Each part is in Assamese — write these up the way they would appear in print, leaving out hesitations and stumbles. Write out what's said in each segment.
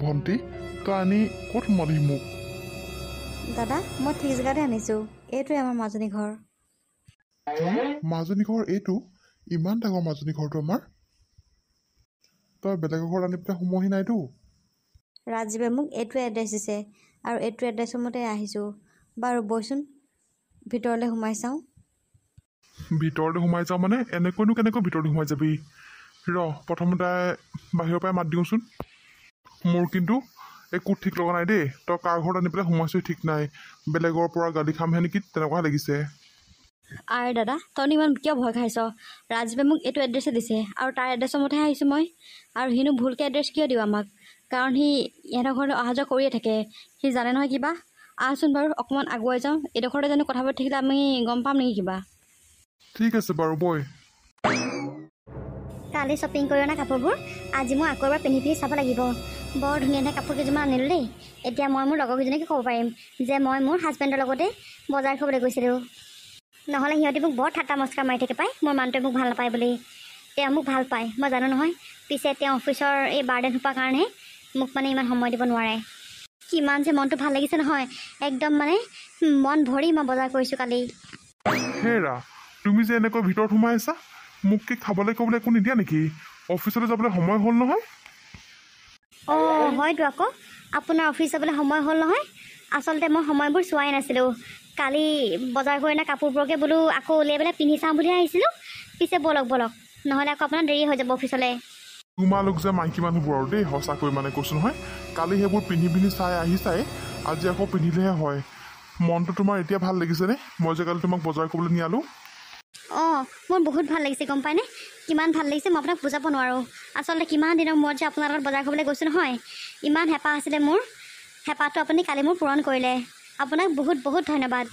ভণ্টি তই আনি ক'ত সোমালি মোক? দাদা মই ঠিক জেগাতে আনিছোঁ। এইটোৱে আমাৰ মাজনী ঘৰ। মাজনী ঘৰ এইটো? ইমান ডাঙৰ মাজনী ঘৰটো আমাৰ? তই বেলেগৰ ঘৰত আনি পেলাই সোমোৱাহি নাইতো? ৰাজীৱে মোক এইটোৱে এড্ৰেছ দিছে আৰু এইটো এড্ৰেছৰ মতে আহিছোঁ। বাৰু বৈচোন ভিতৰলৈ সোমাই চাওঁ। ভিতৰলৈ সোমাই যাওঁ মানে? এনেকৈনো কেনেকৈ ভিতৰলৈ সোমাই যাবি? প্ৰথমতে বাহিৰৰ পৰাই মাত দিওঁচোন। মোৰ কিন্তু একো ঠিক লগা নাই দেই। তই কাৰ ঘৰত আনি পেলাই সোমাইছোঁ ঠিক নাই। বেলেগৰ পৰা গালি খামহে নেকি তেনেকুৱাহে লাগিছে। আৰে দাদা তইনো ইমান কিয় ভয় খাইছ? ৰাজীৱে মোক এইটো এড্ৰেছে দিছে আৰু তাৰ এড্ৰেছৰ মতেহে আহিছোঁ মই। আৰু সিনো ভুলকৈ এড্ৰেছ কিয় দিওঁ আমাক? কাৰণ সি ইহঁতৰ ঘৰলৈ অহা যোৱা কৰিয়ে থাকে। সি জানে নহয় কিবা। আহচোন বাৰু অকণমান আগুৱাই যাওঁ। এইডোখৰতে জানো কথা পাতি থাকিলে আমি গম পাম নেকি কিবা? ঠিক আছে বাৰু বৈ। কালি শ্বপিং কৰি অনা কাপোৰবোৰ আজি মই আকৌ এবাৰ পিন্ধি চাব লাগিব। বৰ ধুনীয়া ধুনীয়া কাপোৰ কেইযোৰমান আনিলোঁ দেই। এতিয়া মই মোৰ লগৰকেইজনীকে ক'ব পাৰিম যে মই মোৰ হাজবেণ্ডৰ লগতে বজাৰ কৰিবলৈ গৈছিলোঁ। নহ'লে সিহঁতি মোক বৰ ঠাট্টা মস্কাৰ মাৰি থাকে পায় মোৰ মানুহটোৱে মোক ভাল নাপায় বুলি। তেওঁ মোক ভাল পায় মই জানো নহয়। পিছে তেওঁ অফিচৰ এই বাৰ্ডেন সোপাৰ কাৰণেহে মোক মানে ইমান সময় দিব নোৱাৰে। কিমান যে মনটো ভাল লাগিছে নহয়। একদম মানে মন ভৰি মই বজাৰ কৰিছোঁ কালি। হেৰা তুমি যে এনেকৈ ভিতৰত সোমাই আছা, মোক কি খাবলৈ ক'বলৈ একো নিদিয়া নেকি? অফিচলৈ যাবলৈ সময় হ'ল নহয়। অঁ হয়তো আকৌ আপোনাৰ অফিচ যাবলৈ সময় হ'ল নহয়। আচলতে মই সময়বোৰ চোৱাই নাছিলোঁ। কালি বজাৰ কৰি অনা কাপোৰবোৰকে বোলো আকৌ উলিয়াই পেলাই পিন্ধি চাওঁ বুলিহে আহিছিলোঁ। পিছে বলক নহ'লে আকৌ আপোনাৰ দেৰি হৈ যাব অফিচলৈ। তোমালোক যে মাইকী মানুহবোৰ আৰু দেই সঁচাকৈ মানে কৈছোঁ নহয়। কালি সেইবোৰ পিন্ধি চাই আহিছাই, আজি আকৌ পিন্ধিলেহে হয়। মনটো তোমাৰ এতিয়া ভাল লাগিছেনে মই যে কালি তোমাক বজাৰ কৰিবলৈ নিয়ালোঁ? অঁ মোৰ বহুত ভাল লাগিছে গম পায়নে? কিমান ভাল লাগিছে মই আপোনাক বুজাব নোৱাৰোঁ। আচলতে কিমান দিনৰ মূৰত যে আপোনাৰ লগত বজাৰ কৰিবলৈ গৈছোঁ নহয়। ইমান হেঁপাহ আছিলে মোৰ। হেঁপাহটো আপুনি কালি মোৰ পূৰণ কৰিলে। আপোনাক বহুত বহুত ধন্যবাদ।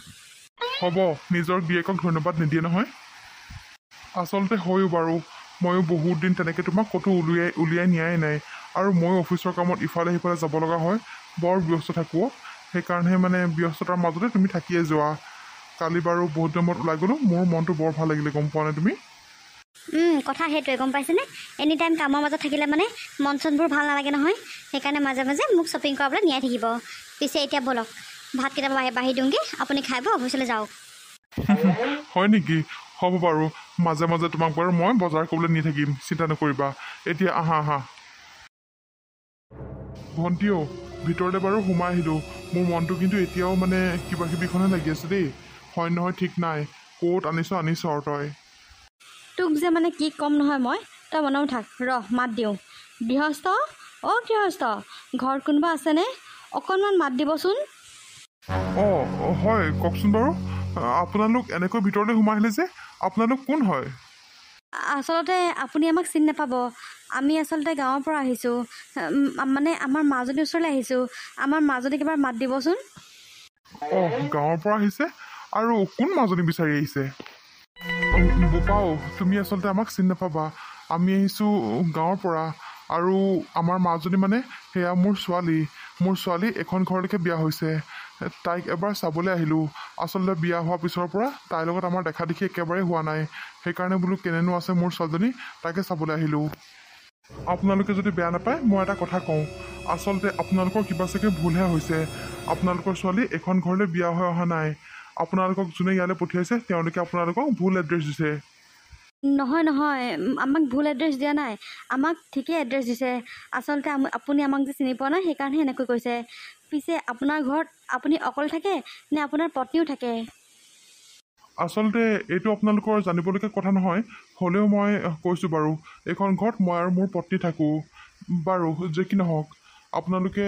হ'ব নিজৰ গিৰিয়েকক ধন্যবাদ নিদিয়ে নহয়। আচলতে হয়ো বাৰু ময়ো বহুত দিন তেনেকৈ তোমাক ক'তো উলিয়াই নিয়াই নাই। আৰু ময়ো অফিচৰ কামত ইফালে সিফালে যাব লগা হয়। বৰ ব্যস্ত থাকোঁ। সেইকাৰণে মানে ব্যস্ততাৰ মাজতে তুমি থাকিয়ে যোৱা। কালি বাৰু বহুত দিনৰ মূৰত ওলাই গ'লোঁ। মোৰ মনটো বৰ ভাল লাগিলে গম পোৱা নে তুমি? কথা সেইটোৱে গম পাইছেনে? এনি টাইম কামৰ মাজত থাকিলে মানে মন চনবোৰ ভাল নালাগে নহয়। সেইকাৰণে মাজে মাজে মোক শ্বপিং কৰাবলৈ নিয়াই থাকিব। পিছে এতিয়া বলক ভাত কেইটামান বাঢ়ি দিওঁগৈ। আপুনি খাই বৈ অফিচলৈ যাওক। হয় নেকি? হ'ব বাৰু মাজে মাজে তোমাক বাৰু মই বজাৰ কৰিবলৈ নি থাকিম, চিন্তা নকৰিবা। এতিয়া আহা। ভণ্টিও ভিতৰলৈ বাৰু সোমাই আহিলোঁ। মোৰ মনটো কিন্তু এতিয়াও মানে কিবা কিবিখনে লাগি আছে দেই। হয় নহয় ঠিক নাই। ক'ত আনিছ আৰু তই। তোক যে মানে কি ক'ম নহয় মই। তই মনে থাক মাত দিওঁ। গৃহস্থ অ' গৃহস্থ ঘৰত কোনোবা আছেনে? অকণমান মাত দিবচোন। অঁ হয় কওকচোন বাৰু। আপোনালোক এনেকৈ ভিতৰলৈ সোমাই আহিলে যে, আপোনালোক কোন হয়? আচলতে আপুনি আমাক চিনি নাপাব। আমি আচলতে গাঁৱৰ পৰা আহিছোঁ। মানে আমাৰ মাজনীৰ ওচৰলৈ আহিছোঁ। আমাৰ মাজনীক এবাৰ মাত দিবচোন। অঁ গাঁৱৰ পৰা আহিছে? আৰু কোন মাজনী বিচাৰি আহিছে? বোপাও তুমি আচলতে আমাক চিনি নাপাবা। আমি আহিছোঁ গাঁৱৰ পৰা। আৰু আমাৰ মাজনী মানে সেয়া মোৰ ছোৱালী এখন ঘৰলৈকে বিয়া হৈছে। তাইক এবাৰ চাবলৈ আহিলোঁ। আচলতে বিয়া হোৱাৰ পিছৰ পৰা তাইৰ লগত আমাৰ দেখা দেখি একেবাৰে হোৱা নাই। সেইকাৰণে বোলো কেনেনো আছে মোৰ ছোৱালীজনী তাকে চাবলৈ আহিলোঁ। আপোনালোকে যদি বেয়া নাপায় মই এটা কথা কওঁ। আচলতে আপোনালোকৰ কিবা চাগে ভুলহে হৈছে। আপোনালোকৰ ছোৱালী এখন ঘৰলৈ বিয়া হৈ অহা নাই। আপোনালোকক যোনে ইয়ালৈ পঠিয়াইছে তেওঁলোকে আপোনালোকক ভুল এড্ৰেছ দিছে। নহয় আমাক ভুল এড্ৰেছ দিয়া নাই। আমাক ঠিকেই এড্ৰেছ দিছে। আচলতে আপুনি আমাক যে চিনি পোৱা নাই সেইকাৰণেহে এনেকৈ কৈছে। পিছে আপোনাৰ ঘৰত আপুনি অকলে থাকে নে আপোনাৰ পত্নীও থাকে? আচলতে এইটো আপোনালোকৰ জানিবলগীয়া কথা নহয়। হ'লেও মই কৈছোঁ বাৰু এইখন ঘৰত মই আৰু মোৰ পত্নী থাকোঁ। বাৰু যে কি নহওক আপোনালোকে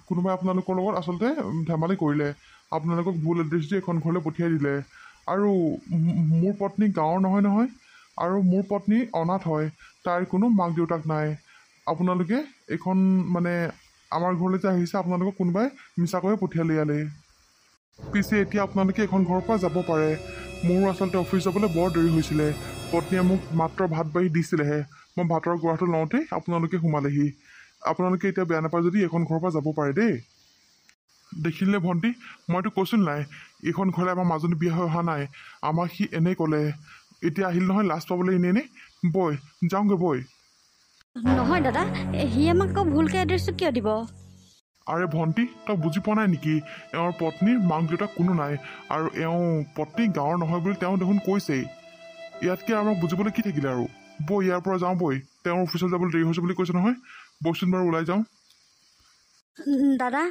কোনোবাই আপোনালোকৰ লগত আচলতে ধেমালি কৰিলে। আপোনালোকক ভুল এড্ৰেছ দি এখন ঘৰলৈ পঠিয়াই দিলে। আৰু মোৰ পত্নী গাঁৱৰ নহয়। আৰু মোৰ পত্নী অনাথ হয়। তাইৰ কোনো মাক দেউতাক নাই। আপোনালোকে এইখন মানে আমাৰ ঘৰলৈ যে আহিছে আপোনালোকক কোনোবাই মিছাকৈয়ে পঠিয়ালে ইয়ালৈ। পিছে এতিয়া আপোনালোকে এইখন ঘৰৰ পৰা যাব পাৰে। মোৰো আচলতে অফিচ যাবলৈ বৰ দেৰি হৈছিলে। পত্নীয়ে মোক মাত্ৰ ভাত বাঢ়ি দিছিলেহে। মই ভাতৰ গৰাহটো লওঁতেই আপোনালোকে সোমালেহি। আপোনালোকে এতিয়া বেয়া নাপায় যদি এইখন ঘৰৰ পৰা যাব পাৰে দেই। দেখিলে ভণ্টি মইতো কৈছোঁ নাই এইখন ঘৰলৈ আমাৰ মাজনী বিয়া হৈ অহা নাই। আমাক সি এনেই ক'লে। এতিয়া আহিল নহয় লাজ পাবলৈ এনেই বৈ যাওঁগৈ বৈ। নহয় দাদা, সি আমাক আকৌ ভুলকৈ এড্ৰেছটো কিয় দিব? আৰে ভণ্টি, তই বুজি পোৱা নাই নেকি? এওঁৰ পত্নীৰ মাক দেউতাক কোনো নাই, আৰু এওঁ পত্নী গাঁৱৰ নহয় বুলি তেওঁ দেখোন কৈছেই। ইয়াতকৈ আমাক বুজিবলৈ কি থাকিলে আৰু? বৈ ইয়াৰ পৰা যাওঁ বৈ, তেওঁৰ অফিচত যাবলৈ দেৰি হৈছে বুলি কৈছে নহয়। বৈচোন বাৰু ওলাই যাওঁ। দাদা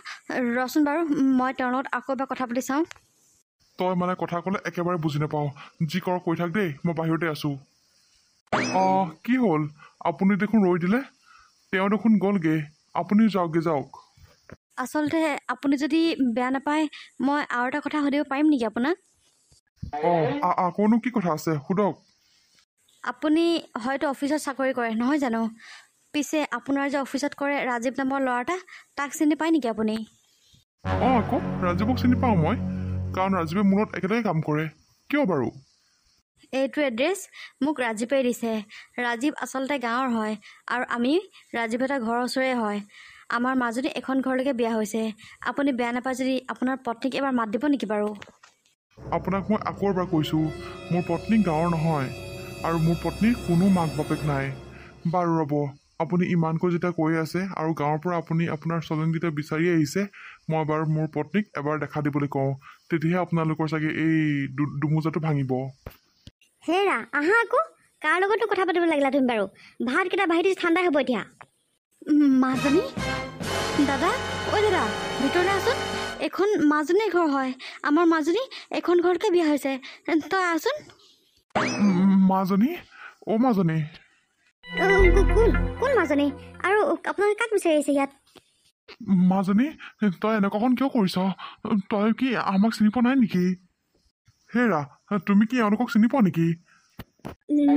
ৰচোন বাৰু, মই তেওঁৰ লগত আকৌ এবাৰ কথা পাতি চাওঁ। তই মানে কথা ক'লে একেবাৰে বুজি নাপাওঁ। যি কৰ কৈ থাক দেই, মই বাহিৰতে আছোঁ। কি হ'ল? আপুনি দেখোন ৰৈ দিলে। তেওঁ দেখোন গ'লগৈ, আপুনি যাওকগৈ যাওক। আচলতে আপুনি যদি বেয়া নাপায়, মই আৰু এটা কথা সুধিব পাৰিম নেকি আপোনাক? আকৌনো কি কথা আছে, সোধক। আপুনি হয়তো অফিচত চাকৰি কৰে নহয় জানো? পিছে আপোনাৰ যে অফিচত কৰে ৰাজীৱ নামৰ ল'ৰা এটা, তাক চিনি পায় নেকি আপুনি? আকৌ ৰাজীৱক চিনি পাওঁ মই, কাৰণ ৰাজীৱে মোৰ লগত একেলগে কাম কৰে। কিয় বাৰু? এইটো এড্ৰেছ মোক ৰাজীৱে দিছে। ৰাজীৱ আচলতে গাঁৱৰ হয়, আৰু আমি ৰাজীৱহঁতৰ ঘৰৰ ওচৰৰে হয়। আমাৰ মাজনী এখন ঘৰলৈকে বিয়া হৈছে। আপুনি বেয়া নাপায় যদি আপোনাৰ পত্নীক এবাৰ মাত দিব নেকি বাৰু? আপোনাক মই আকৌ এবাৰ কৈছোঁ, মোৰ পত্নী গাঁৱৰ নহয়, আৰু মোৰ পত্নীৰ কোনো মাক বাপেক নাই। বাৰু ৰ'ব, আপুনি ইমানকৈ যেতিয়া কৈ আছে আৰু গাঁৱৰ পৰা আপুনি আপোনাৰ ছোৱালীজনীকেইটা বিচাৰি আহিছে, মই বাৰু মোৰ পত্নীক এবাৰ দেখা দিবলৈ কওঁ। তেতিয়াহে আপোনালোকৰ চাগে এই দুমোজাটো ভাঙিব। হেৰা, আহা আকৌ। কাৰ লগতনো কথা পাতিব লাগিলা তুমি বাৰু? ভাতকেইটা বাঢ়ি দিছোঁ, ঠাণ্ডাই হ'ব এতিয়া। মাজনী? দাদা, ঐ দাদা, ভিতৰলৈ আছোন। এখন মাজনীৰ ঘৰ হয়। আমাৰ মাজনী এখন ঘৰতকৈ বিয়া হৈছে। তই আছোন। মাজনী? অ' মাজনী। কোন মাজনী? আৰু আপোনালোকে কাক বিচাৰি আহিছে ইয়াত? মাজনী, তই এনেকুৱাখন কিয় কৰিছ? তই কি আমাক চিনি পোৱা নাই নেকি? হেৰা, তুমি কি এওঁলোকক চিনি পোৱা নেকি?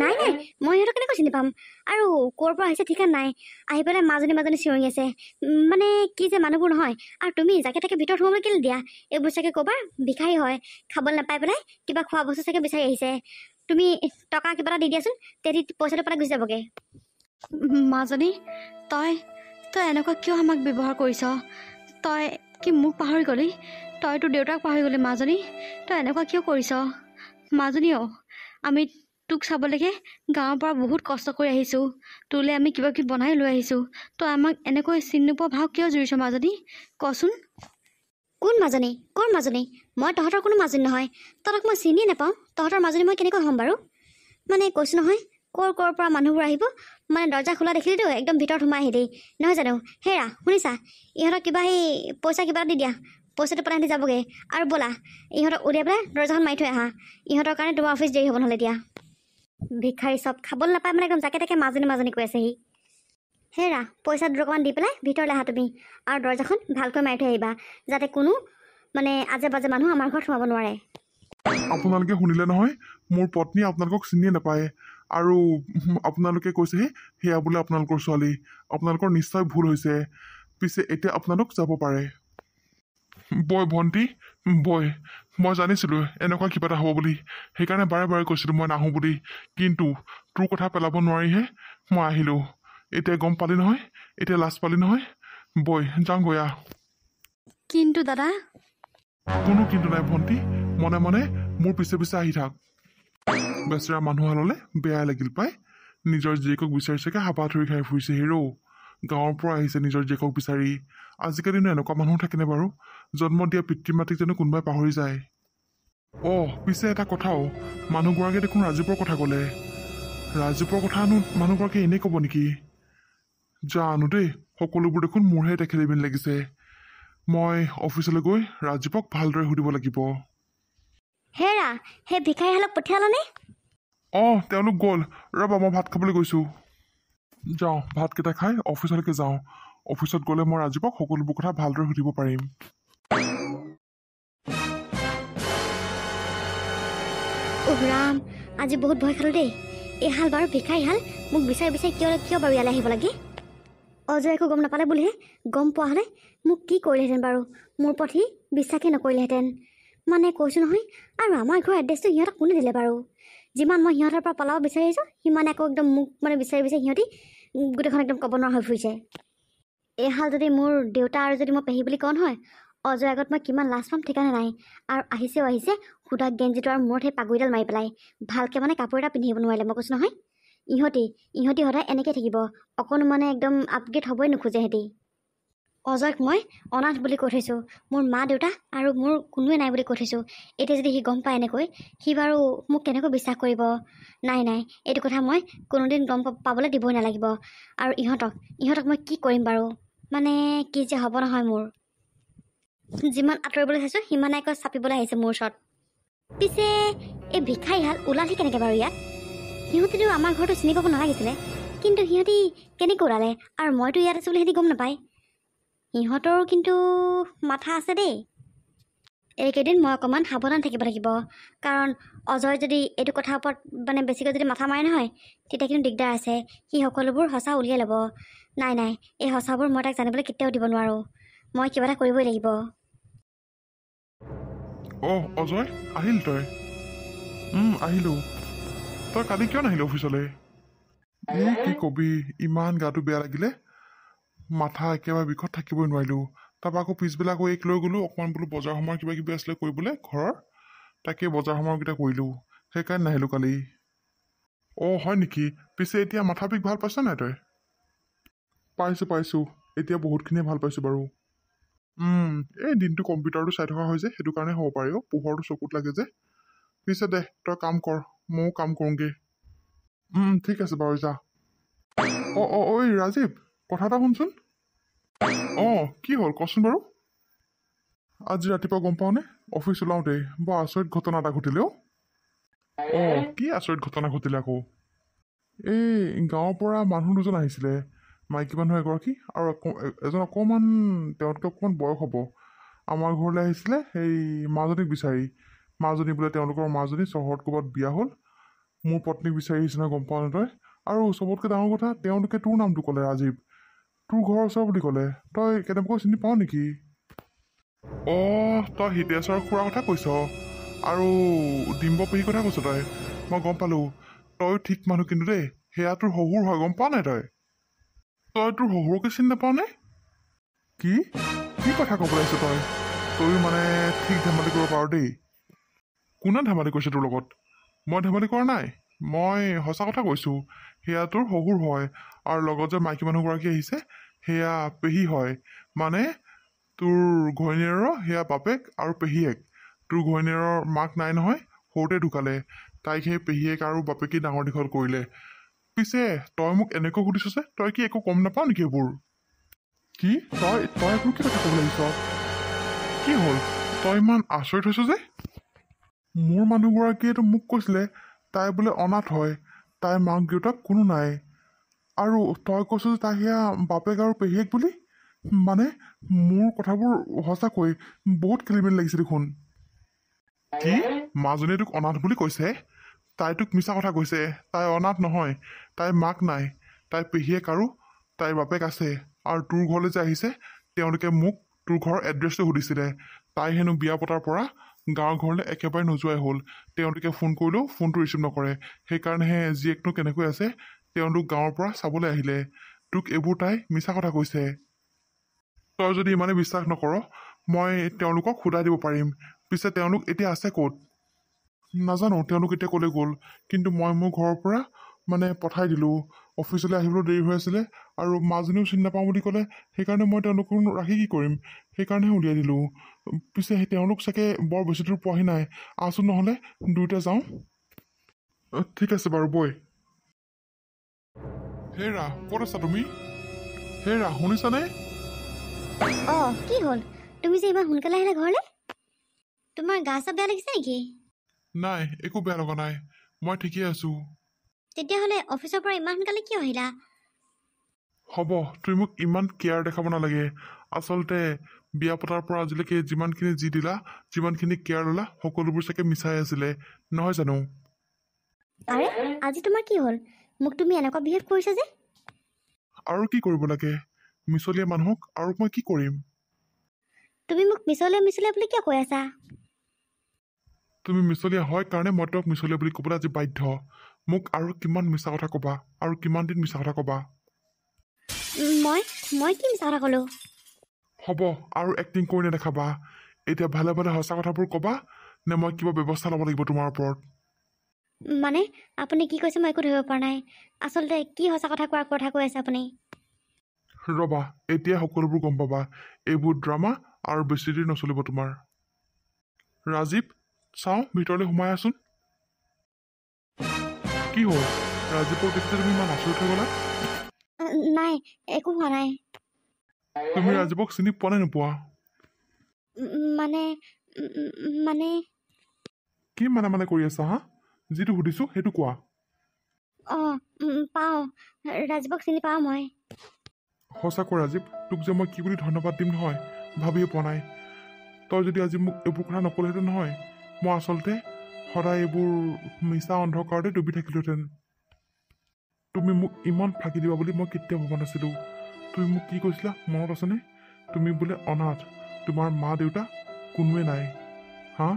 নাই, মই সিহঁতক কেনেকৈ চিনি পাম? আৰু ক'ৰ পৰা আহিছে ঠিকান নাই, আহি পেলাই মাজনী চিঞৰি আছে। মানে কি যে মানুহবোৰ নহয়। আৰু তুমি যাকে তাকে ভিতৰত সোমাবলৈ কেলৈ দিয়া? এইবোৰ চাগে ক'বা ভিখাৰী হয়, খাবলৈ নাপাই পেলাই কিবা খোৱা বস্তু চাগে বিচাৰি আহিছে। তুমি টকা কিবা এটা দি দিয়াচোন, তেতিয়া পইচাটো পেলাই গুচি যাবগৈ। মাজনী, তই এনেকুৱা কিয় আমাক ব্যৱহাৰ কৰিছ? তই কি মোক পাহৰি গ'লি? তই তোৰ দেউতাক পাহৰি গ'লি মাজনী? তই এনেকুৱা কিয় কৰিছ? মাজনী, আমি তোক চাবলৈকে গাঁৱৰ পৰা বহুত কষ্ট কৰি আহিছোঁ। তোলৈ আমি কিবা কিবি বনাই লৈ আহিছোঁ। তই আমাক এনেকৈ চিনি নোপোৱা ভাও কিয় জুৰিছ মাজনী? কচোন। কোন মাজনী? ক'ৰ মাজনী? মই তহঁতৰ কোনো মাজনী নহয়। তহঁতক মই চিনিয়ে নাপাওঁ। তহঁতৰ মাজনী মই কেনেকৈ হ'ম বাৰু? মানে কৈছোঁ নহয়, ক'ৰ পৰা মানুহবোৰ আহিব। মানে দৰ্জা খোলা দেখিলেতো একদম ভিতৰত সোমাই আহিলেই নহয় জানো? হেৰা, শুনিছা? ইহঁতক কিবা সেই পইচা কিবা দি দিয়া, পইচাটো পেলাই দি যাবগৈ। আৰু ব'লা, ইহঁতক উলিয়াই পেলাই দৰ্জাখন মাৰি থৈ আহা। ইহঁতৰ কাৰণে তোমাৰ অফিচ দেৰি হ'ব নহ'লে এতিয়া। ভিখাৰী চব, খাবলৈ নাপায় মানে একদম যাকে তাকে মাজনী কৈ আছে সি। হেৰা, পইচা দুটকামান দি পেলাই ভিতৰলৈ আহা তুমি, আৰু দৰ্জাখন ভালকৈ মাৰি থৈ আহিবা, যাতে কোনো মানে আজে বাজে মানুহ আমাৰ ঘৰত সোমাব নোৱাৰে। আপোনালোকে শুনিলে নহয়, মোৰ পত্নী আপোনালোকক চিনিয়ে নাপায়, আৰু আপোনালোকে কৈছেহে সেয়া বোলে আপোনালোকৰ ছোৱালী। আপোনালোকৰ নিশ্চয় ভুল হৈছে। পিছে এতিয়া আপোনালোক যাব পাৰে। বৈ ভণ্টি, বৈ। মই জানিছিলোঁ এনেকুৱা কিবা এটা হ'ব বুলি, সেইকাৰণে বাৰে বাৰে কৈছিলোঁ মই নাহোঁ বুলি। কিন্তু তোৰ কথা পেলাব নোৱাৰিহে মই আহিলোঁ। এতিয়া গম পালি নহয়, এতিয়া লাজ পালি নহয়। বৈ যাওঁগৈ আহ। কিন্তু দাদা। কোনো কিন্তু নাই ভণ্টি, মনে মনে মোৰ পিছে পিছে আহি থাক। বেচেৰা মানুহ হাললে বেয়াই লাগিল পাই। নিজৰ জীয়েকক বিচাৰিছেগে হাবা ধৰি খাই ফুৰিছে হিৰো। গাঁৱৰ পৰা আহিছে নিজৰ জীয়েকক বিচাৰি। আজিকালিনো এনেকুৱা মানুহ থাকেনে বাৰু? জন্ম দিয়া পিতৃ মাতৃক জানো কোনোবাই পাহৰি যায়? পিছে এটা কথাও, মানুহগৰাকীয়ে দেখোন ৰাজীৱৰ কথা ক'লে। ৰাজীৱৰ কথানো মানুহগৰাকীয়ে এনেই ক'ব নেকি? জানো দেই, সকলোবোৰ দেখোন মোৰহে এতিয়া খেলি মেলি লাগিছে। মই অফিচলৈ গৈ ৰাজীৱক ভালদৰে সুধিব লাগিব। হেৰা, সেই ভিখাৰীহালক পঠিয়ালানে? তেওঁলোক গ'ল। ৰ'বা, মই ভাত খাবলৈ গৈছোঁ। যাওঁ, ভাতকেইটা খাই অফিচলৈকে যাওঁ। অফিচত গ'লে মই ৰাজীৱক সকলোবোৰ কথা ভালদৰে সুধিব পাৰিম। ৰাম, আজি বহুত ভয় খালোঁ দেই। এইহাল বাৰু ভিখাৰীহাল মোক বিচাৰি কিয় বাৰু ইয়ালৈ আহিব লাগে? অজয় একো গম নাপালে বুলিহে। গম পোৱা হ'লে মোক কি কৰিলেহেঁতেন বাৰু? মোৰ প্ৰতি বিশ্বাসেই নকৰিলেহেঁতেন। মানে কৈছোঁ নহয়, আৰু আমাৰ ঘৰৰ এড্ৰেছটো সিহঁতক কোনে দিলে বাৰু? যিমান মই সিহঁতৰ পৰা পলাব বিচাৰি আহিছোঁ, সিমানে আকৌ একদম মোক মানে বিচাৰি সিহঁতি গোটেইখন একদম ক'ব নোৱাৰা হৈ ফুৰিছে। এইহাল যদি মোৰ দেউতা আৰু যদি মই পেহী বুলি কওঁ নহয়, অজয় আগত মই কিমান লাজ পাম ঠিকানে নাই। আৰু আহিছে সুধা গেঞ্জিটো আৰু মূৰত সেই পাগুৰিডাল মাৰি পেলাই, ভালকৈ মানে কাপোৰ এটা পিন্ধিব নোৱাৰিলে। মই কৈছোঁ নহয়, ইহঁতি সদায় এনেকৈ থাকিব, অকণো মানে একদম আপগ্ৰেড হ'বই নোখোজে সিহঁতি। অজয়ক মই অনাথ বুলি কৈ থৈছোঁ, মোৰ মা দেউতা আৰু মোৰ কোনোৱে নাই বুলি কৈ থৈছোঁ। এতিয়া যদি সি গম পায় এনেকৈ, সি বাৰু মোক কেনেকৈ বিশ্বাস কৰিব? নাই, এইটো কথা মই কোনোদিন গম পাবলৈ দিবই নালাগিব। আৰু ইহঁতক মই কি কৰিম বাৰু? মানে কি যে হ'ব নহয় মোৰ। যিমান আঁতৰিবলৈ চাইছোঁ সিমানে আকৌ চাপিবলৈ আহিছে মোৰ ওচৰত। পিছে এই ভিক্ষাৰীহাল ওলালহি কেনেকৈ বাৰু ইয়াত? সিহঁতেতো আমাৰ ঘৰটো চিনি পাব নালাগিছিলে, কিন্তু সিহঁতি কেনেকৈ ওলালে? আৰু মইতো ইয়াত আছোঁ বুলি সিহঁতি গম নাপায়। সিহঁতৰো কিন্তু মাথা আছে দেই। এইকেইদিন মই অকণমান সাৱধান থাকিব লাগিব, কাৰণ অজয় যদি এইটো কথাৰ ওপৰত মানে বেছিকৈ যদি মাথা মাৰে নহয়, তেতিয়া কিন্তু দিগদাৰ আছে। সি সকলোবোৰ সঁচা উলিয়াই ল'ব। নাই, এই সঁচাবোৰ মই তাক জানিবলৈ কেতিয়াও দিব নোৱাৰোঁ। মই কিবা এটা কৰিবই লাগিব। অজয়, আহিল তই? আহিলোঁ। তই কালি কিয় নাহিলি অফিচলৈ? কি কবি, ইমান গাটো বেয়া লাগিলে, মাথা একেবাৰে বিষত থাকিবই নোৱাৰিলোঁ। তাৰপৰা আকৌ পিছবেলা আকৌ এইক লৈ গ'লোঁ, অকণমান বোলো বজাৰ সমাৰ কিবা কিবি আছিলে কৰিবলৈ ঘৰৰ, তাকে বজাৰ সমাৰকেইটা কৰিলোঁ, সেইকাৰণে নাহিলোঁ কালি। হয় নেকি? পিছে এতিয়া মাথা বিষ ভাল পাইছ নাই তই? পাইছোঁ, এতিয়া বহুতখিনিয়ে ভাল পাইছোঁ বাৰু। এই দিনটো কম্পিউটাৰটো চাই থকা হয় যে, সেইটো কাৰণে হ'ব পাৰে। পোহৰটো চকুত লাগে যে। পিছে দে, তই কাম কৰ, ময়ো কাম কৰোঁগৈ। ঠিক আছে বাৰু, যা। ঐ ৰাজীৱ, কথা এটা শুনচোন। কি হ'ল কচোন বাৰু? আজি ৰাতিপুৱা গম পাওঁনে, অফিচ ওলাওঁতে বৰ আচৰিত ঘটনা এটা ঘটিলে। কি আচৰিত ঘটনা ঘটিলে আকৌ? এই গাঁৱৰ পৰা মানুহ দুজন আহিছিলে, মাইকী মানুহ এগৰাকী আৰু এজন অকণমান, তেওঁতকৈ অকণমান বয়স হ'ব, আমাৰ ঘৰলৈ আহিছিলে সেই মাজনীক বিচাৰি। মাজনী বোলে তেওঁলোকৰ মাজনী চহৰত ক'ৰবাত বিয়া হ'ল। মোৰ পত্নীক বিচাৰি আহিছে নহয়, গম পাৱ নে তই? আৰু চবতকৈ ডাঙৰ কথা, তেওঁলোকে তোৰ নামটো ক'লে, ৰাজীৱ। তোৰ ঘৰৰ ওচৰ বুলি ক'লে। তই কেনেবাকৈ চিনি পাৱ নেকি? তই হিতেশ্বৰ খুৰাৰ কথা কৈছ আৰু ডিম্ব পেহীৰ কথা কৈছ তই। মই গম পালোঁ, তই ঠিক মানুহ কিন্তু দেই। সেয়া তোৰ শহুৰ হয়, গম পাৱ নাই তই? তই তোৰ শহুৰকে চিনি নাপাৱ নে? কি কথা ক'বলৈ আহিছ তই? তয়ো মানে ঠিক ধেমালি কৰিব পাৰ দেই। কোনে ধেমালি কৰিছে তোৰ লগত? মই ধেমালি কৰা নাই, মই সঁচা কথা কৈছোঁ। সেয়া তোৰ শহুৰ হয়, আৰু লগত যে মাইকী মানুহগৰাকী আহিছে, সেয়া পেহী হয়। মানে তোৰ ঘৈণীয়েৰৰ সেয়া বাপেক আৰু পেহীয়েক। তোৰ ঘৈণীয়েৰৰ মাক নাই নহয়, সৰুতে ঢুকালে। তাইক সেই পেহীয়েক আৰু বাপেকেই ডাঙৰ দীঘল কৰিলে। পিছে তই মোক এনেকৈ সুধিছ যে, তই কি একো গম নাপাৱ নেকি এইবোৰ? কি তই এইবোৰ কি কথা ক'বলৈ আহিছ? কি হ'ল, তই ইমান আচৰিত হৈছ যে? মোৰ মানুহগৰাকীয়েতো মোক কৈছিলে তাই বোলে অনাথ হয়, তাইৰ মাক দেউতাক কোনো নাই, আৰু তই কৈছ যে তাই সেয়া বাপেক আৰু পেহীয়েক বুলি। মানে মোৰ কথাবোৰ সঁচাকৈ বহুত খেলি মেলি লাগিছে দেখোন। কি মাজনীয়ে তোক অনাথ বুলি কৈছে? তাই তোক মিছা কথা কৈছে। তাই অনাথ নহয়, তাইৰ মাক নাই, তাইৰ পেহীয়েক আৰু তাইৰ বাপেক আছে। আৰু তোৰ ঘৰলৈ যে আহিছে, তেওঁলোকে মোক তোৰ ঘৰৰ এড্ৰেছটো সুধিছিলে। তাই হেনো বিয়া পতাৰ পৰা গাঁৱৰ ঘৰলৈ একেবাৰে নোযোৱাই হ'ল। তেওঁলোকে ফোন কৰিলেও ফোনটো ৰিচিভ নকৰে। সেইকাৰণেহে জীয়েকনো কেনেকৈ আছে তেওঁলোক গাঁৱৰ পৰা চাবলৈ আহিলে। তোক এইবোৰ তাই মিছা কথা কৈছে। তই যদি ইমানেই বিশ্বাস নকৰ, মই তেওঁলোকক সোধাই দিব পাৰিম। পিছে তেওঁলোক এতিয়া আছে ক'ত? নাজানো তেওঁলোক এতিয়া ক'লৈ গ'ল, কিন্তু মই মোৰ ঘৰৰ পৰা মানে পঠাই দিলোঁ। অফিচলৈ আহিবলৈ দেৰি হৈ আছিলে, আৰু মাজনীও চিনি নাপাওঁ বুলি ক'লে। সেইকাৰণে মই তেওঁলোকক ৰাখি কি কৰিম, সেইকাৰণেহে উলিয়াই দিলোঁ। পিছে তেওঁলোক চাগে বৰ বেছি দূৰ পোৱাহি নাই। আহচোন নহ'লে দুয়োটা যাওঁ। ঠিক আছে বাৰু, বৈ। হেৰা, ক'ত আছা তুমি? হেৰা, শুনিছানে? কি হ'ল, তুমি যে ইমান সোনকালে আহিলা ঘৰলৈ? তোমাৰ গা চা বেয়া লাগিছে নেকি? নাই, একো বেয়া লগা নাই, মই ঠিকেই আছোঁ। তেতিয়াহ'লে অফিচৰ পৰা ইমান সোনকালে কিয় আহিলা? হ'ব, তুমি মোক ইমান কেয়াৰ দেখাব নালাগে। আচলতে বিয়া পতাৰ পৰা আজিলৈকে যিমানখিনি যি দিলা, যিমানখিনি কেয়াৰ ল'লা, সকলোবোৰ চাগে মিছাই আছিলে, নহয় জানো? আৰে আজি তোমাৰ কি হ'ল? মোক তুমি এনেকুৱা বিহেভ কৰিছা যে? আৰু কি কৰিব লাগে, মিছলীয়া মানুহক আৰু মই কি কৰিম? তুমি মোক মিছলীয়া বুলি কিয় কৈ আছা? তুমি মিছলীয়া হয় কাৰণে মই তোমাক মিছলীয়া বুলি ক'বলৈ আজি বাধ্য। মোক আৰু কিমান মিছা কথা ক'বা, আৰু কিমান দিন মিছা কথা ক'বা? মই কি মিছা কথা ক'লোঁ? হ'ব, আৰু এক্টিং কৰি নেদেখাবা। এতিয়া ভালে ভালে সঁচা কথাবোৰ ক'বা, নে মই কিবা ব্যৱস্থা ল'ব লাগিব তোমাৰ ওপৰত? মানে আপুনি কি কৈছে মই একো ধৰিব পৰা নাই। আচলতে কি সঁচা কথা কোৱাৰ কথা কৈ আছে আপুনি? ৰ'বা, এতিয়া সকলোবোৰ গম পাবা। এইবোৰ ড্ৰামা আৰু বেছি দেৰি নচলিব তোমাৰ। ৰাজীৱ, চাওঁ ভিতৰলৈ সোমাই আছোন। কি হ'ল? ৰাজীৱক দেখিছে তুমি ইমান আচৰিত হৈ গ'লা? নাই, একো হোৱা নাই। তুমি ৰাজীৱক চিনি পোৱা নে নোপোৱা? মানে মানে কি মানে কৰি আছা হা? যিটো সুধিছোঁ সেইটো কোৱা। অঁ, পাওঁ, ৰাজীৱক চিনি পাওঁ মই। সঁচাকৈ ৰাজীৱ, তোক যে মই কি বুলি ধন্যবাদ দিম নহয় ভাবিয়ে পোৱা নাই। তই যদি আজি মোক এইবোৰ কথা নক'লেহেঁতেন নহয়, মই আচলতে সদায় এইবোৰ মিছা অন্ধকাৰতে ডুবি থাকিলোহেঁতেন। তুমি মোক ইমান ফাঁকি দিবা বুলি মই কেতিয়াও ভবা নাছিলোঁ। তুমি মোক কি কৈছিলা মনত আছেনে? তুমি বোলে অনাথ, তোমাৰ মা দেউতা কোনোৱে নাই। হা?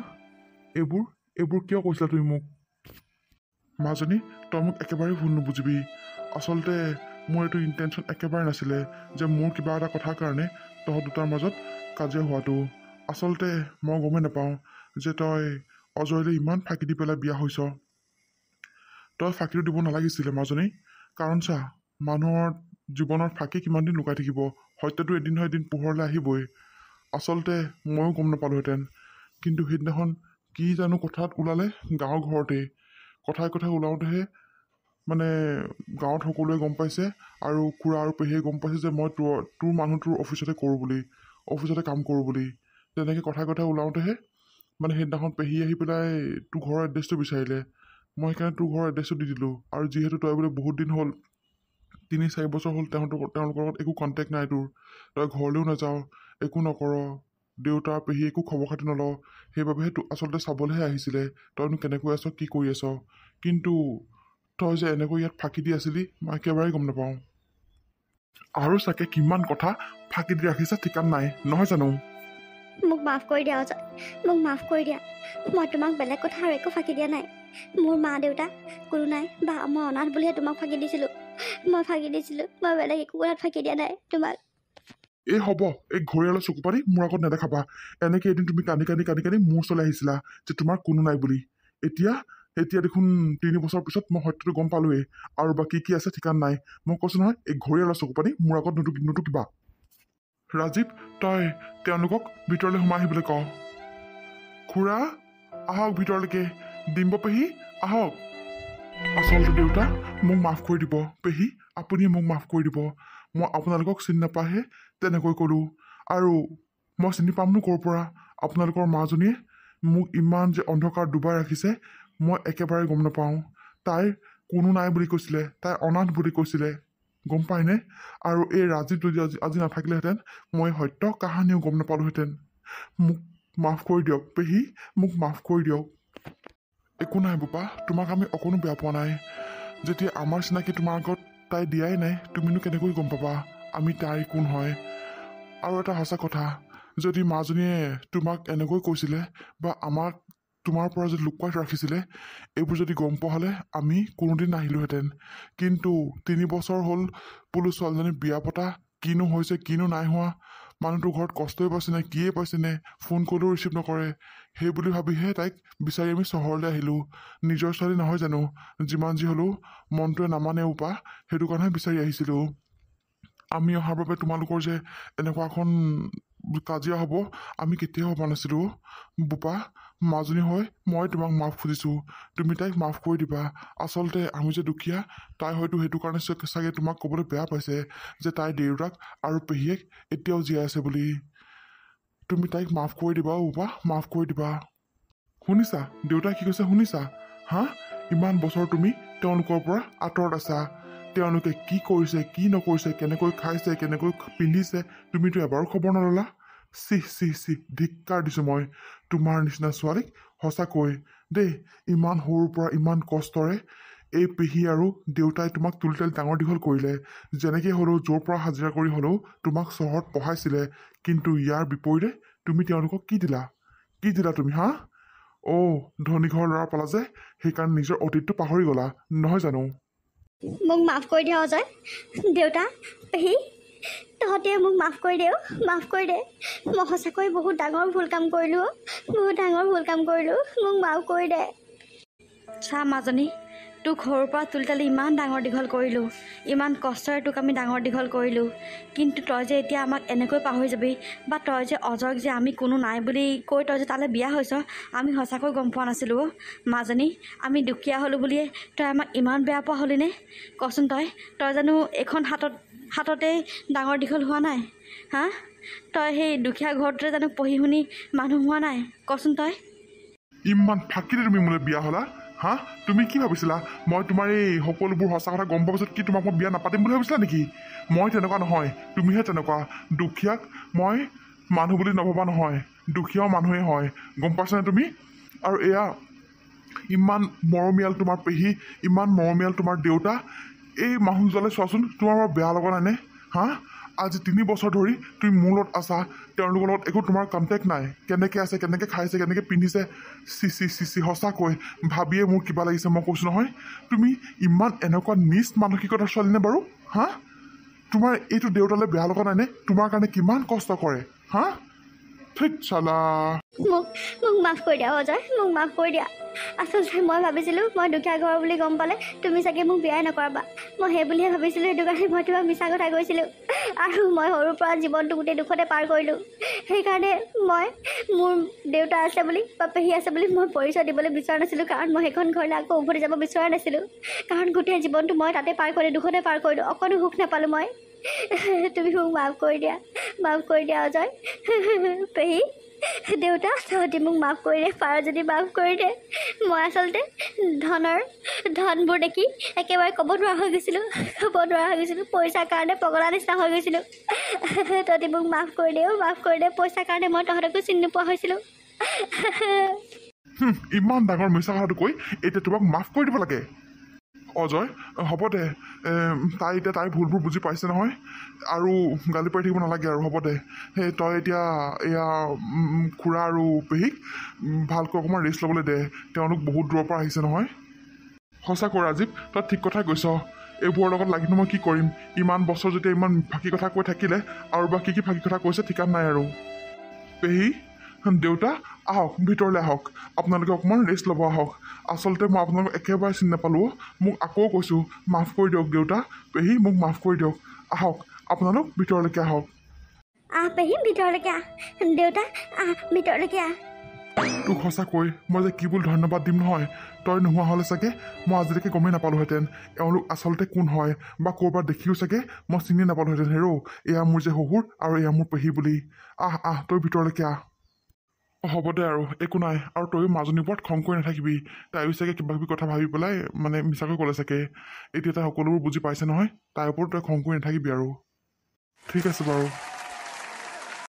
এইবোৰ কিয় কৈছিলা তুমি মোক? মাজনী, তই মোক একেবাৰে ভুল নুবুজিবি। আচলতে মোৰ এইটো ইণ্টেনশ্যন একেবাৰে নাছিলে যে মোৰ কিবা এটা কথাৰ কাৰণে তহঁত দুটাৰ মাজত কাজিয়া হোৱাটো। আচলতে মই গমেই নাপাওঁ যে তই অজয়লৈ ইমান ফাঁকি দি পেলাই বিয়া হৈছ। তই ফাঁকিটো দিব নালাগিছিলে মাজনী। কাৰণ চা, মানুহৰ জীৱনৰ ফাঁকি কিমান দিন লুকাই থাকিব? সত্যটো এদিন নহয় এদিন পোহৰলৈ আহিবই। আচলতে ময়ো গম নাপালোহেঁতেন, কিন্তু সেইদিনাখন কি জানো কথাত ওলালে গাঁৱৰ ঘৰতেই। কথাই ওলাওঁতেহে মানে গাঁৱত সকলোৱে গম পাইছে আৰু খুৰা আৰু পেহীয়ে গম পাইছে যে মই তোৰ মানুহ তোৰ অফিচতে কৰোঁ বুলি, অফিচতে কাম কৰোঁ বুলি। তেনেকৈ কথাই ওলাওঁতেহে মানে সেইদিনাখন পেহী আহি পেলাই তোৰ ঘৰৰ এড্ৰেছটো বিচাৰিলে। মই সেইকাৰণে তোৰ ঘৰৰ এড্ৰেছটো দি দিলোঁ। আৰু যিহেতু তই বোলে বহুত দিন হ'ল, 3-4 বছৰ হ'ল তেওঁলোকৰ লগত একো কণ্টেক্ট নাই তোৰ, তই ঘৰলৈও নাযাওঁ, একো নকৰ, দেউতা পেহী একো খবৰ খাতি নলওঁ, সেইবাবেহে তোক আচলতে চাবলৈহে আহিছিলে তইনো কেনেকৈ আছ, কি কৰি আছ। কিন্তু তই যে এনেকৈ ইয়াত ফাঁকি দি আছিলি মই একেবাৰে গম নাপাওঁ। আৰু চাগে কিমান কথা ফাঁকি দি ৰাখিছা ঠিকান নাই, নহয় জানো? মোক মাফ কৰি দিয়া অজয়, মোক মাফ কৰি দিয়া। মই তোমাক বেলেগ কথা আৰু একো ফাঁকি দিয়া নাই। মোৰ মা দেউতা কোনো নাই, বা মই অনাথ বুলিহে তোমাক ফাঁকি দিছিলোঁ। মই বেলেগ একো কথাত ফাঁকি দিয়া নাই তোমাক। এই হ'ব, এই ঘৰিয়ালৰ চকু পানী মোৰ আগত নেদেখাবা। এনেকৈ এদিন তুমি কান্দি মোৰ ওচৰলৈ আহিছিলা যে তোমাৰ কোনো নাই বুলি। এতিয়া দেখোন 3 বছৰ পিছত মই সত্যটো গম পালোৱেই, আৰু বা কি আছে ঠিকান নাই। মই কৈছোঁ নহয়, এই ঘৰিয়ালৰ চকু পানী মোৰ আগত নুটুকিবা। ৰাজীৱ, তই তেওঁলোকক ভিতৰলৈ সোমাই আহিবলৈ কওঁ। খুৰা আহক ভিতৰলৈকে, ডিম্ব পেহী আহক। আচলতে দেউতা মোক মাফ কৰি দিব, পেহী আপুনিয়ে মোক মাফ কৰি দিব। মই আপোনালোকক চিনি নাপায়হে তেনেকৈ ক'লোঁ, আৰু মই চিনি পামনো ক'ৰ পৰা? আপোনালোকৰ মাজনীয়ে মোক ইমান যে অন্ধকাৰ ডুবাই ৰাখিছে মই একেবাৰে গম নাপাওঁ। তাইৰ কোনো নাই বুলি কৈছিলে, তাই অনাথ বুলি কৈছিলে, গম পায়নে? আৰু এই ৰাজীৱ যদি আজি নাথাকিলেহেঁতেন মই সত্য কাহানিও গম নাপালোহেঁতেন। মোক মাফ কৰি দিয়ক পেহী, মোক মাফ কৰি দিয়ক। একো নাই বোপা, তোমাক আমি অকণো বেয়া পোৱা নাই। যেতিয়া আমাৰ চিনাকি তোমাৰ আগত তাই দিয়াই নাই, তুমিনো কেনেকৈ গম পাবা আমি তাইৰ কোন হয়? আৰু এটা সঁচা কথা, যদি মাজনীয়ে তোমাক এনেকৈ কৈছিলে বা আমাক তোমাৰ পৰা যদি লুকুৱাই ৰাখিছিলে, এইবোৰ যদি গম পোৱা হ'লে আমি কোনোদিন নাহিলোহেঁতেন। কিন্তু 3 বছৰ হ'ল বোলো ছোৱালীজনী বিয়া পতা, কিনো হৈছে কিনো নাই হোৱা, মানুহটোৰ ঘৰত কষ্টই পাইছেনে কিয়ে পাইছেনে, ফোন কৰিলেও ৰিচিভ নকৰে, সেই বুলি ভাবিহে তাইক বিচাৰি আমি চহৰলৈ আহিলোঁ। নিজৰ ছোৱালী নহয় জানো? যিমান যি হ'লেও মনটোৱে নামানে উপা, সেইটো কাৰণেহে বিচাৰি আহিছিলোঁ। আমি অহাৰ বাবে তোমালোকৰ যে এনেকুৱা এখন কাজিয়া হ'ব আমি কেতিয়াও ভবা নাছিলোঁ। বোপা, মাজনী হৈ মই তোমাক মাফ খুজিছোঁ, তুমি তাইক মাফ কৰি দিবা। আচলতে আমি যে দুখীয়া, তাই হয়তো সেইটো কাৰণে চাগে তোমাক ক'বলৈ বেয়া পাইছে যে তাইৰ দেউতাক আৰু পেহীয়েক এতিয়াও জীয়াই আছে বুলি। তুমি তাইক মাফ কৰি দিবা বোপা, মাফ কৰি দিবা। শুনিছা দেউতাই কি কৈছে শুনিছা? হা, ইমান বছৰ তুমি তেওঁলোকৰ পৰা আঁতৰত আছা, তেওঁলোকে কি কৰিছে কি নকৰিছে, কেনেকৈ খাইছে কেনেকৈ পিন্ধিছে, তুমিতো এবাৰো খবৰ নল'লা। চি ধিক্কাৰ দিছোঁ মই তোমাৰ নিচিনা ছোৱালীক, সঁচাকৈ দেই। ইমান সৰুৰ পৰা ইমান কষ্টৰে এই পেহী আৰু দেউতাই তোমাক তুলি তালি ডাঙৰ দীঘল কৰিলে, যেনেকৈ হ'লেও য'ৰ পৰা হাজিৰা কৰি হ'লেও তোমাক চহৰত পঢ়াইছিলে। কিন্তু ইয়াৰ বিপৰীতে তুমি তেওঁলোকক কি দিলা তুমি? হা? ধনী ঘৰৰ ল'ৰা পালা যে সেইকাৰণে নিজৰ অতীতটো পাহৰি গ'লা, নহয় জানো? মোক মাফ কৰি দিয়া অজয়, দেউতা পেহী, তহঁতে মোক মাফ কৰি দে, মাফ কৰি দে। মই সঁচাকৈ বহুত ডাঙৰ ভুল কাম কৰিলোঁ, মোক মাফ কৰি দে। চা মাজনী, তোক সৰুৰ পৰা তুলি তালি ইমান ডাঙৰ দীঘল কৰিলোঁ, ইমান কষ্টৰে তোক আমি ডাঙৰ দীঘল কৰিলোঁ, কিন্তু তই যে এতিয়া আমাক এনেকৈ পাহৰি যাবি, বা তই যে অজয়ক যে আমি কোনো নাই বুলি কৈ তই যে তালৈ বিয়া হৈছ, আমি সঁচাকৈ গম পোৱা নাছিলোঁ অ' মাজনী। আমি দুখীয়া হ'লোঁ বুলিয়ে তই আমাক ইমান বেয়া পোৱা হ'লিনে? কচোন তই জানো এইখন হাততেই ডাঙৰ দীঘল হোৱা নাই? হা, তই সেই দুখীয়া ঘৰটোতে জানো পঢ়ি শুনি মানুহ হোৱা নাই? কচোন তই। ইমান ফাঁকিতে তুমি মোলৈ বিয়া হ'লা? হা, তুমি কি ভাবিছিলা মই তোমাৰ এই সকলোবোৰ সঁচা কথা গম পোৱাৰ পিছত কি তোমাক মই বিয়া নাপাতিম বুলি ভাবিছিলা নেকি? মই তেনেকুৱা নহয়, তুমিহে তেনেকুৱা। দুখীয়াক মই মানুহ বুলি নভবা নহয়, দুখীয়াও মানুহেই হয়, গম পাইছানে তুমি? আৰু এয়া ইমান মৰমীয়াল তোমাৰ পেহী, ইমান মৰমীয়াল তোমাৰ দেউতা, এই মানুহজনে চোৱাচোন তোমাৰ বৰ বেয়া লগা নাইনে? হা, আজি 3 বছৰ ধৰি তুমি মোৰ লগত আছা, তেওঁলোকৰ লগত একো তোমাৰ কণ্টেক্ট নাই। কেনেকৈ আছে, কেনেকৈ খাইছে, কেনেকৈ পিন্ধিছে, চি সঁচাকৈ ভাবিয়ে মোৰ কিবা লাগিছে। মই কৈছোঁ নহয়, তুমি ইমান এনেকুৱা নিজ মানসিকতাৰ ছোৱালীনে বাৰু? হা, তোমাৰ এইটো দেউতালৈ বেয়া লগা নাইনে? তোমাৰ কাৰণে কিমান কষ্ট কৰে। হা, ঠিক চালা। মোক মাফ কৰি দিয়া অজয়, মোক মাফ কৰি দিয়া। আচলতে মই ভাবিছিলোঁ মই দুখীয়া ঘৰ বুলি গম পালে তুমি চাগে মোক বিয়াই নকৰাবা, মই সেই বুলিহে ভাবিছিলোঁ। সেইটো কাৰণে মই তোমাক মিছা কথা কৈছিলোঁ, আৰু মই সৰুৰ পৰা জীৱনটো গোটেই দুখতে পাৰ কৰিলোঁ। সেইকাৰণে মই মোৰ দেউতা আছে বুলি বা পেহী আছে বুলি মই পৰিচয় দিবলৈ বিচৰা নাছিলোঁ, কাৰণ মই সেইখন ঘৰলৈ আকৌ উভতি যাব বিচৰা নাছিলোঁ। কাৰণ গোটেই জীৱনটো মই তাতে পাৰ কৰিলোঁ, দুখতে পাৰ কৰিলোঁ, অকণো সুখ নাপালোঁ মই। তুমি মোক মাফ কৰি দিয়া, মাফ কৰি দিয়া অজয়। পেহী, দেউতা, তহঁতি মোক মাফ কৰি দে, পাৰ যদি মাফ কৰি দে। মই আচলতে ধনবোৰ দেখি একেবাৰে ক'ব নোৱাৰা হৈ গৈছিলোঁ, পইচাৰ কাৰণে পগলা নিচিনা হৈ গৈছিলোঁ। তহঁতি মোক মাফ কৰি দে, মাফ কৰি দে। পইচাৰ কাৰণে মই তহঁতকো চিনি নোপোৱা হৈছিলোঁ। ইমান ডাঙৰ মিছা কথাটো কৈ এতিয়া তোমাক মাফ কৰি দিব লাগে? অজয়, হ'ব দে, তাই এতিয়া তাইৰ ভুলবোৰ বুজি পাইছে নহয়, আৰু গালি পাৰি থাকিব নালাগে আৰু। হ'ব দে, সেই তই এতিয়া এয়া খুৰা আৰু পেহীক ভালকৈ অকণমান ৰেষ্ট ল'বলৈ দে, তেওঁলোক বহুত দূৰৰ পৰা আহিছে নহয়। সঁচাকৈ ৰাজীৱ, তই ঠিক কথাই কৈছ। এইবোৰৰ লগত লাগিনো মই কি কৰিম? ইমান বছৰ যেতিয়া ইমান ফাঁকি কথা কৈ থাকিলে, আৰু বা কি ফাঁকি কথা কৈছে ঠিকান নাই আৰু। পেহী, দেউতা, আহক, ভিতৰলৈ আহক, আপোনালোকে অকণমান ৰেষ্ট ল'ব আহক। আচলতে মই আপোনালোকক একেবাৰে চিনি নাপালোঁ। মোক আকৌ কৈছোঁ, মাফ কৰি দিয়ক দেউতা, পেহী, মোক মাফ কৰি দিয়ক। আহক, আপোনালোক ভিতৰলৈকে আহক। পেহী, ভিতৰলৈকে আহ। দেউতা, ভিতৰলৈকে আহ। তোক সঁচাকৈ মই যে কি বুলি ধন্যবাদ দিম নহয়। তই নোহোৱা হ'লে চাগে মই আজিলৈকে গমেই নাপালোঁহেঁতেন এওঁলোক আচলতে কোন হয়, বা ক'ৰবাত দেখিও চাগে মই চিনি নাপালোঁহেঁতেন। হেৰৌ, এয়া মোৰ যে শহুৰ আৰু এয়া মোৰ পেহী বুলি। তই ভিতৰলৈকে আহ। হ'ব দে আৰু, একো নাই। আৰু তয়ো মাজনীৰ ওপৰত খং কৰি নাথাকিবি, তাইও চাগে কিবা কিবি কথা ভাবি পেলাই মিছাকৈ ক'লে চাগে। এতিয়া তাই সকলোবোৰ বুজি পাইছে নহয়, তাইৰ ওপৰত তই খং কৰি নাথাকিবি আৰু। ঠিক আছে বাৰু।